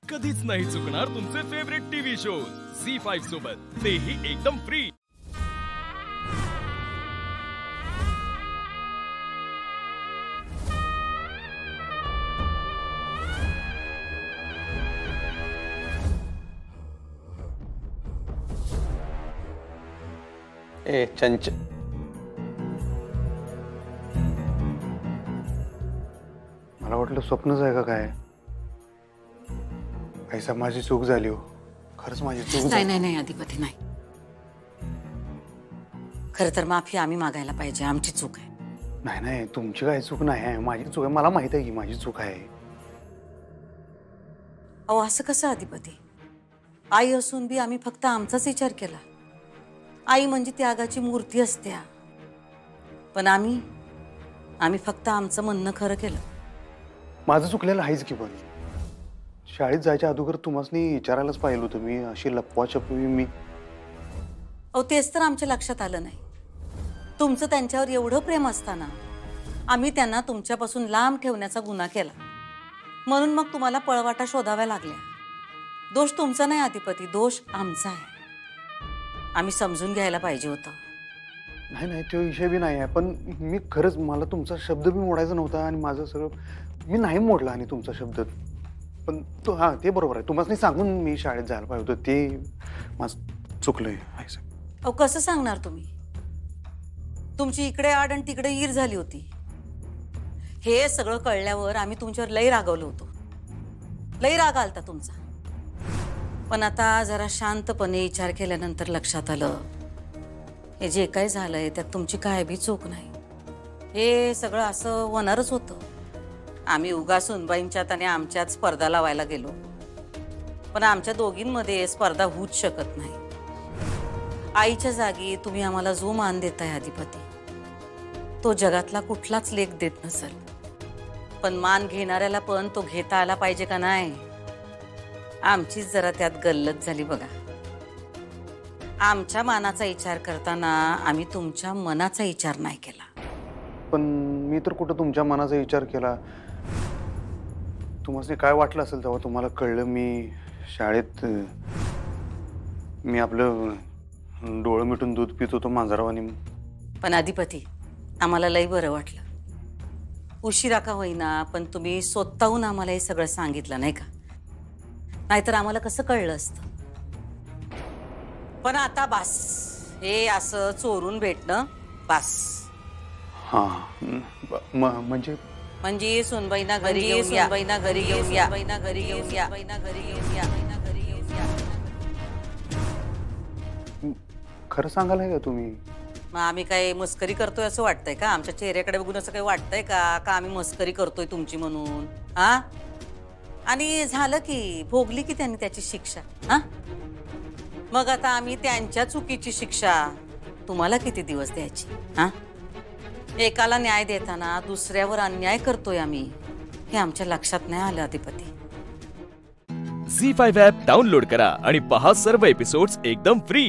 कधीच नाही चुकणार तुमचे फेवरेट टीव्ही शोज झी5 सोबत, तेही एकदम फ्री। ए चंच मला वाटलं स्वप्नच आहे का काय? ऐसा माझी चूक झाली हो, खरंच माझी चूक नाही नाही नाही अधिपती नाही, खरं तर माफी आम्ही मागायला पाहिजे, आमची चूक आहे। नाही नाही तुमची काय चूक नाही आहे, माझी चूक आहे, मला माहित आहे की माझी चूक आहे। अहो असं कसं अधिपती? आई असून बी आम्ही फक्त आमचाच विचार केला। आई म्हणजे त्यागाची मूर्ती असते, पण आम्ही फक्त आमचं म्हणणं खरं केलं। माझं चुकलेलं आहेच की, पण शाळेत जायच्या अगोदर तुम्हाला विचारायलाच पाहिजे होतं मी, अशी लपवाछपवी मी। अहो तेच तर आमच्या लक्षात आलं नाही, तुमचं त्यांच्यावर एवढं प्रेम असताना आम्ही त्यांना तुमच्यापासून लांब ठेवण्याचा गुन्हा केला, म्हणून मग तुम्हाला पळवाटा शोधाव्या लागल्या। दोष तुमचा नाही अधिपती, दोष आमचा आहे, आम्ही समजून घ्यायला पाहिजे होतं। नाही नाही तो विषय बी नाही आहे, पण मी खरंच मला तुमचा शब्द बी मोडायचा नव्हता आणि माझं सगळं मी नाही मोडला आणि तुमचा शब्द, पण तो हां ते बरोबर आहे, तुम्हाला सांगून मी शाळेत जायला पाहिजे होतं, ते माझं चुकलंय। अहो कसं सांगणार तुम्ही? तुमची इकडे आड आणि तिकडे ईर झाली होती। हे सगळं कळल्यावर आम्ही तुमच्यावर लई रागवलो होतो, लई राग आलता तुमचा, पण आता जरा शांतपणे विचार केल्यानंतर लक्षात आलं हे जे काही झालंय त्यात तुमची काय बी चूक नाही, हे सगळं असं होणारच होतं। आम्ही उगा सुनबाईंच्यात आणि आमच्यात स्पर्धा लावायला गेलो, पण आमच्या दोघींमध्ये स्पर्धा होऊच शकत नाही। आईच्या जागी तुम्ही आम्हाला जो मान देताय अधिपती, तो जगातला कुठलाच लेख देत नसेल, पण मान घेणाऱ्याला पण तो घेता आला पाहिजे का नाही? आमचीच जरा त्यात गल्लत झाली बघा। आमच्या मानाचा विचार करताना आम्ही तुमच्या मनाचा विचार नाही केला। पण मी तर कुठं तुमच्या मनाचा विचार केला? तुम्हाला काय वाटलं असेल तेव्हा तुम्हाला कळलं मी शाळेत मी आपलं डोळं मिटून दूध पित होतो मांजरावानी। पण अधिपती आम्हाला लई बरं वाटलं, उशिरा का होईना पण तुम्ही स्वतःहून आम्हाला हे सगळं सांगितलं नाही का, नाहीतर आम्हाला कसं कळलं असतं। पण आता बास, हे असं चोरून भेटणं बास। हां म्हणजे सुनबाईना घरी घेऊन या, सुनबाईना घरी घेऊन या, सुनबाईना घरी घेऊन या, सुनबाईना घरी घेऊन या, सुनबाईना घरी घेऊन या। खरं सांगायला का तुम्ही? मग आम्ही काय मस्करी करतोय असं वाटतंय का? आमच्या चेहऱ्याकडे बघून असं काही वाटतंय का का आम्ही मस्करी करतोय तुमची म्हणून? हा, आणि झालं की भोगली की त्यांनी त्याची शिक्षा। हा, मग आता आम्ही त्यांच्या चुकीची शिक्षा तुम्हाला किती दिवस द्यायची? हा, एकाला न्याय देताना दुसऱ्यावर अन्याय करतोय आम्ही, हे आमच्या लक्षात नाही आलं अधिपती। झी5 ॲप डाउनलोड करा आणि पहा सर्व एपिसोड्स एकदम फ्री।